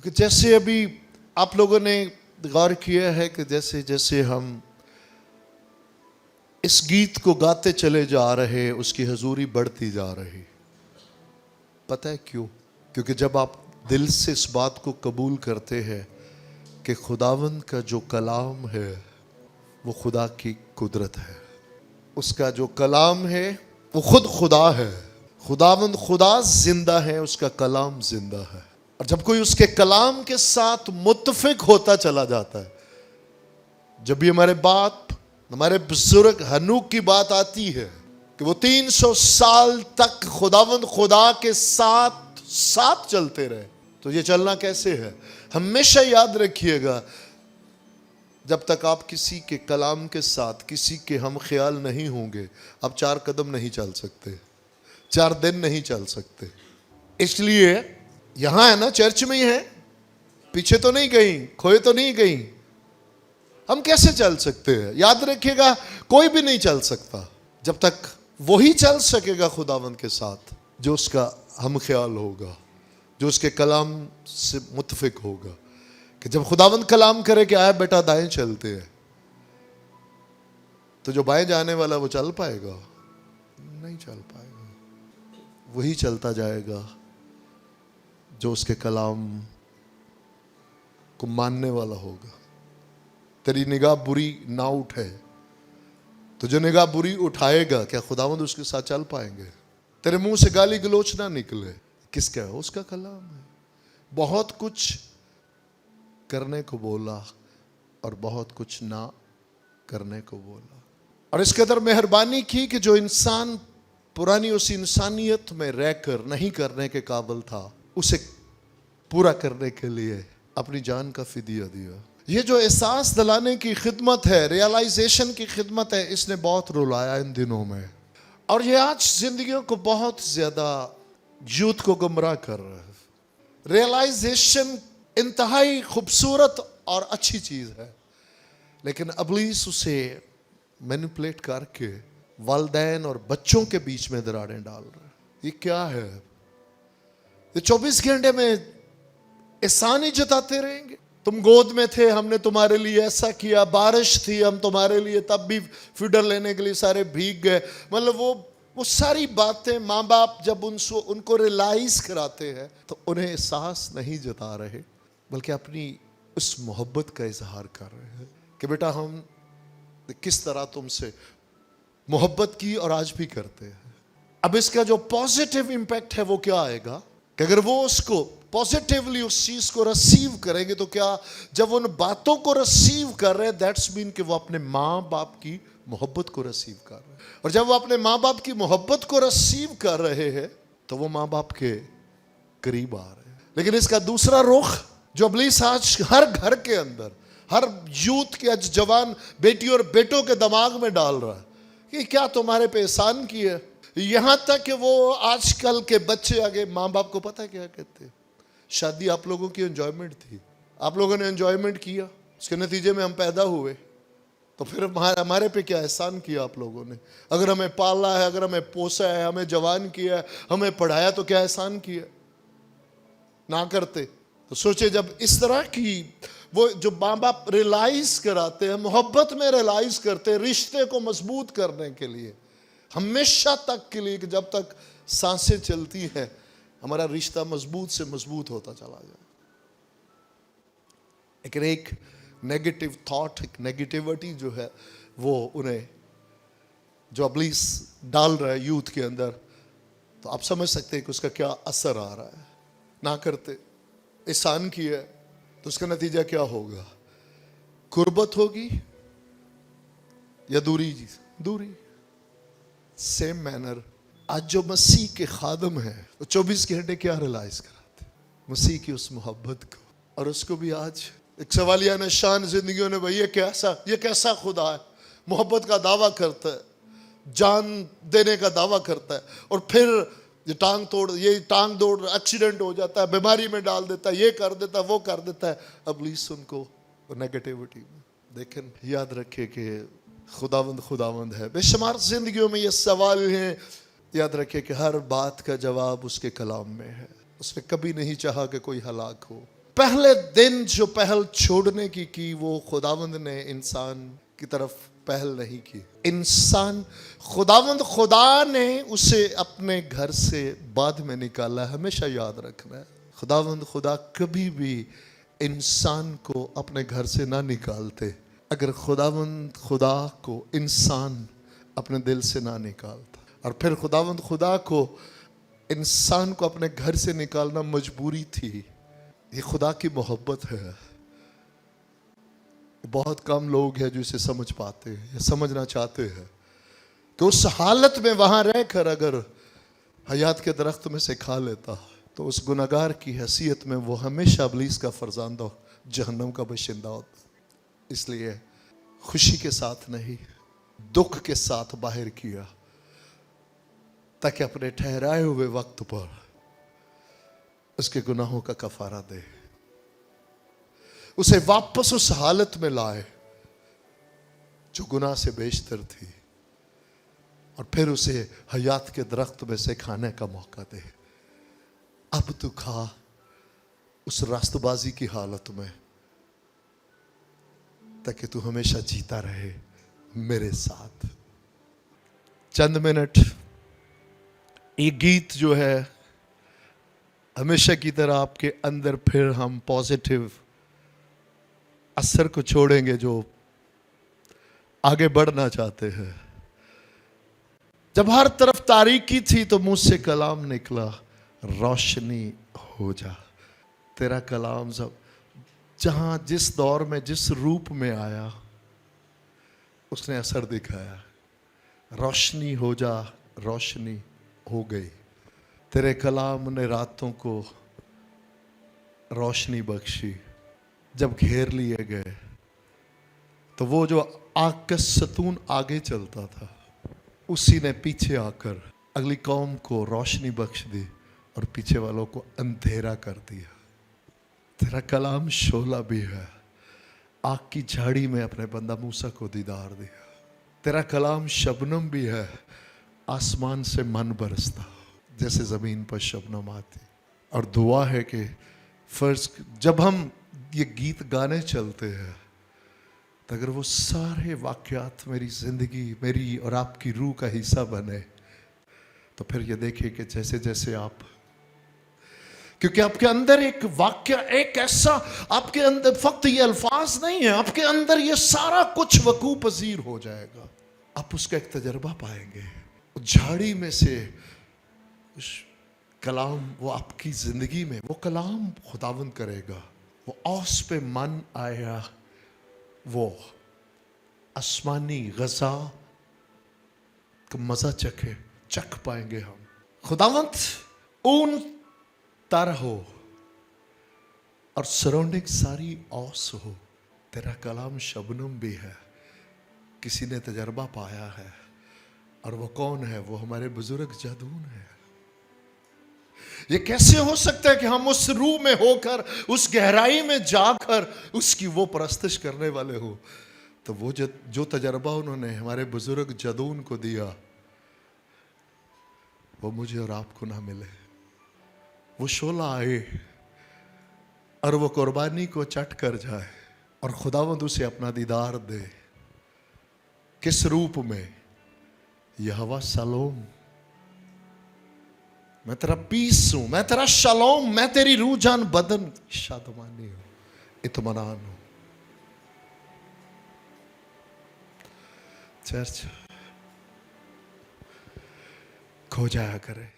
क्योंकि जैसे अभी आप लोगों ने गौर किया है कि जैसे जैसे हम इस गीत को गाते चले जा रहे, उसकी हजूरी बढ़ती जा रही। पता है क्यों? क्योंकि जब आप दिल से इस बात को कबूल करते हैं कि खुदावंद का जो कलाम है वो खुदा की कुदरत है, उसका जो कलाम है वो खुद खुदा है, खुदावंद खुदा जिंदा है, उसका कलाम जिंदा है। और जब कोई उसके कलाम के साथ मुत्तफिक होता चला जाता है, जब भी हमारे बाप हमारे बुजुर्ग हनूक की बात आती है कि वो 300 साल तक खुदावंद खुदा के साथ चलते रहे, तो ये चलना कैसे है? हमेशा याद रखिएगा, जब तक आप किसी के कलाम के साथ किसी के हम ख्याल नहीं होंगे, आप 4 कदम नहीं चल सकते, 4 दिन नहीं चल सकते। इसलिए यहां है ना, चर्च में ही है, पीछे तो नहीं गई, खोए तो नहीं गई। हम कैसे चल सकते हैं? याद रखिएगा, कोई भी नहीं चल सकता जब तक वही चल सकेगा खुदावंद के साथ जो उसका हम ख्याल होगा, जो उसके कलाम से मुत्तफिक होगा। कि जब खुदावंद कलाम करे कि आया बेटा दाएं चलते हैं, तो जो बाएं जाने वाला वो चल पाएगा? नहीं चल पाएगा। वही चलता जाएगा जो उसके कलाम को मानने वाला होगा। तेरी निगाह बुरी ना उठे तो जो निगाह बुरी उठाएगा, क्या खुदावंद उसके साथ चल पाएंगे? तेरे मुंह से गाली गलोच ना निकले, किसका है? उसका कलाम है। बहुत कुछ करने को बोला और बहुत कुछ ना करने को बोला, और इसके अंदर मेहरबानी की कि जो इंसान पुरानी उस इंसानियत में रहकर नहीं करने के काबिल था, उसे पूरा करने के लिए अपनी जान का फिदिया दिया। ये जो एहसास दिलाने की खिदमत है, रियलाइजेशन की खिदमत है, इसने बहुत रुलाया इन दिनों में, और ये आज जिंदगियों को बहुत ज्यादा यूथ को गुमराह कर रहा है। रियलाइजेशन इंतहाई खूबसूरत और अच्छी चीज है, लेकिन इब्लीस उसे मैनिपुलेट करके वालिदैन और बच्चों के बीच में दरारें डाल रहा है। ये क्या है? ये 24 घंटे में एहसान ही जताते रहेंगे। तुम गोद में थे, हमने तुम्हारे लिए ऐसा किया, बारिश थी, हम तुम्हारे लिए तब भी फीडर लेने के लिए सारे भीग गए। मतलब वो सारी बातें माँ बाप जब उनको रियलाइज कराते हैं तो उन्हें एहसास नहीं जता रहे, बल्कि अपनी उस मोहब्बत का इजहार कर रहे हैं कि बेटा हम किस तरह तुमसे मोहब्बत की और आज भी करते हैं। अब इसका जो पॉजिटिव इंपैक्ट है वो क्या आएगा कि अगर वो उसको पॉजिटिवली उस चीज को रिसीव करेंगे, तो क्या जब उन बातों को रिसीव कर रहे हैं, दैट्स मीन कि वो अपने माँ बाप की मोहब्बत को रिसीव कर रहे हैं, और जब वो अपने माँ बाप की मोहब्बत को रिसीव कर रहे हैं तो वो माँ बाप के करीब आ रहे हैं। लेकिन इसका दूसरा रुख जो इब्लीस आज हर घर के अंदर, हर यूथ के जवान बेटी और बेटों के दिमाग में डाल रहा है कि क्या तुम्हारे पे एहसान किया। यहां तक कि वो आजकल के बच्चे आगे माँ बाप को पता है क्या कहते हैं? शादी आप लोगों की एंजॉयमेंट थी, आप लोगों ने एंजॉयमेंट किया, उसके नतीजे में हम पैदा हुए, तो फिर हमारे पे क्या एहसान किया आप लोगों ने? अगर हमें पाला है, अगर हमें पोसा है, हमें जवान किया है, हमें पढ़ाया, तो क्या एहसान किया? ना करते तो सोचे जब इस तरह की वो जो माँ बाप रियलाइज कराते हैं, मोहब्बत में रियलाइज करते हैं, रिश्ते को मजबूत करने के लिए, हमेशा तक के लिए, कि जब तक सांसें चलती हैं हमारा रिश्ता मजबूत से मजबूत होता चला जाए। लेकिन एक नेगेटिव थॉट, एक नेगेटिविटी जो है वो उन्हें जो इब्लीस डाल रहा है यूथ के अंदर, तो आप समझ सकते हैं कि उसका क्या असर आ रहा है। ना करते, एहसान किया तो उसका नतीजा क्या होगा? कुर्बत होगी या दूरी। सेम मैनर आज जो मसीह के खादम है वो 24 घंटे क्या रियलाइज कराते? मसीह की उस मोहब्बत को, और उसको भी आज एक सवालिया निशान जिंदगियों ने, भाई ये कैसा खुदा है? मोहब्बत का दावा करता है, जान देने का दावा करता है, और फिर ये टांग तोड़ एक्सीडेंट हो जाता है, बीमारी में डाल देता है, ये कर देता है, वो कर देता है। इब्लीस उनको नेगेटिविटी में। लेकिन याद रखे कि खुदावंद है। बेशुमार जिंदगियों में ये सवाल हैं, याद रखे कि हर बात का जवाब उसके कलाम में है। उसने कभी नहीं चाहा कि कोई हलाक हो, पहले दिन जो पहल छोड़ने की वो खुदावंद ने इंसान की तरफ पहल नहीं की। इंसान खुदावंद खुदा ने उसे अपने घर से बाद में निकाला। हमेशा याद रखना है, खुदावंद खुदा कभी भी इंसान को अपने घर से ना निकालते अगर खुदावंद खुदा को इंसान अपने दिल से ना निकालता। और फिर खुदावंद खुदा को इंसान को अपने घर से निकालना मजबूरी थी। ये खुदा की मोहब्बत है। बहुत कम लोग हैं जो इसे समझ पाते हैं या समझना चाहते हैं कि उस हालत में वहां रहकर अगर हयात के दरख्त में से खा लेता तो उस गुनहगार की हैसियत में वो हमेशा इब्लीस का फरजांदा, जहन्नम का बशिंदा होता। इसलिए खुशी के साथ नहीं, दुख के साथ बाहर किया ताकि अपने ठहराए हुए वक्त पर उसके गुनाहों का कफारा दे, उसे वापस उस हालत में लाए जो गुनाह से बेशतर थी, और फिर उसे हयात के दरख्त में से खाने का मौका दे। अब तू खा उस रास्तबाजी की हालत में ताकि तू हमेशा जीता रहे मेरे साथ। चंद मिनट ये गीत जो है हमेशा की तरह आपके अंदर फिर हम पॉजिटिव असर को छोड़ेंगे जो आगे बढ़ना चाहते हैं। जब हर तरफ तारीकी थी तो मुझ से कलाम निकला, रोशनी हो जा। तेरा कलाम सब जहां जिस दौर में जिस रूप में आया उसने असर दिखाया। रोशनी हो जा, रोशनी हो गई। तेरे कलाम ने रातों को रोशनी बख्शी। जब घेर लिए गए तो वो जो आग का सतून आगे चलता था उसी ने पीछे आकर अगली कौम को रोशनी बख्श दी और पीछे वालों को अंधेरा कर दिया। तेरा कलाम शोला भी है, आग की झाड़ी में अपने बंदा मूसा को दीदार दिया। तेरा कलाम शबनम भी है, आसमान से मन बरसता जैसे जमीन पर शबनम आती। और दुआ है कि फर्ज जब हम ये गीत गाने चलते हैं तो अगर वो सारे वाकयात मेरी जिंदगी, मेरी और आपकी रूह का हिस्सा बने तो फिर ये देखिए कि जैसे जैसे आप, क्योंकि आपके अंदर एक वाक्य, एक ऐसा आपके अंदर फक्त ये अल्फाज नहीं है, आपके अंदर ये सारा कुछ वकू पजीर हो जाएगा। आप उसका एक तजर्बा पाएंगे। झाड़ी में से उस कलाम वो आपकी जिंदगी में वो कलाम खुदावंद करेगा। वो औस पे मन आया, वो आसमानी गज़ा का मजा चख पाएंगे हम। खुदावंद ऊन तरह हो और सराउंडिंग सारी औस हो। तेरा कलाम शबनम भी है, किसी ने तजर्बा पाया है। और वो कौन है? वो हमारे बुजुर्ग जदून है। ये कैसे हो सकता है कि हम उस रूह में होकर, उस गहराई में जाकर उसकी वो परस्तिश करने वाले हो? तो वो जो तजर्बा उन्होंने हमारे बुजुर्ग जदून को दिया वो मुझे और आपको ना मिले। वो शोला आए और वो कुर्बानी को चट कर जाए और खुदावंद उसे अपना दीदार दे। किस रूप में? यहोवा सलोम, मैं तेरा पीस हूं, मैं तेरा शलोम, मैं तेरी रूह जान बदन शादमानी हूं, इत्मीनान हूं। चर्च खो जाया करे।